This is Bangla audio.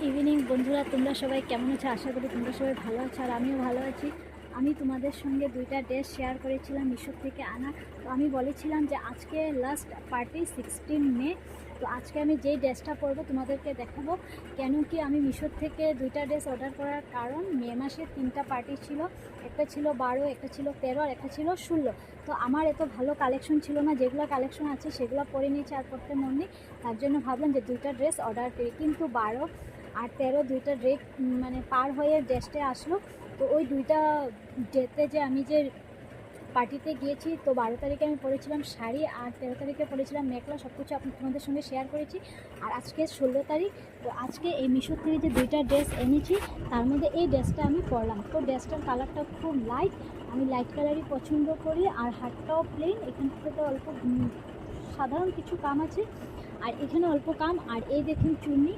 ইভিনিং বন্ধুরা, তোমরা সবাই কেমন আছো? আশা করি তোমরা সবাই ভালো আছো আর আমিও ভালো আছি। আমি তোমাদের সঙ্গে দুইটা ড্রেস শেয়ার করেছিলাম মিশো থেকে আনা। তো আমি বলেছিলাম যে আজকে লাস্ট পার্টি 16 মে। তো আজকে আমি যেই ড্রেসটা পরবো তোমাদেরকে দেখাবো। কেন কি আমি মিশো থেকে দুইটা ড্রেস অর্ডার করার কারণ, মে মাসে 3টা পার্টি ছিল। একটা ছিল 12, একটা ছিল 13 আর একটা ছিল 16। তো আমার এত ভালো কালেকশন ছিল না, যেগুলো কালেকশন আছে সেগুলো পরে নিয়েছি আর পরতে মন নেই। তার জন্য ভাবলাম যে দুইটা ড্রেস অর্ডার করি, কিন্তু 12 আর 13 দুইটা ডেট মানে পার হয়ে ড্রেসটা আসলো। তো ওই দুইটা ডেটে যে আমি যে পার্টিতে গিয়েছি, তো 12 তারিখে আমি পরেছিলাম শাড়ি আর 13 তারিখে পরেছিলাম মেখলা। সব কিছু তোমাদের সঙ্গে শেয়ার করেছি। আর আজকে 16 তারিখ। তো আজকে এই মিশো থেকে যে দুইটা ড্রেস এনেছি, তার মধ্যে এই ড্রেসটা আমি পরলাম। তো ড্রেসটার কালারটা খুব লাইট, আমি লাইট কালারই পছন্দ করি। আর হাতটাও প্লেন, এখান থেকে অল্প সাধারণ কিছু কাম আছে আর এখানে অল্প কাম। আর এই দেখুন চুন্নি,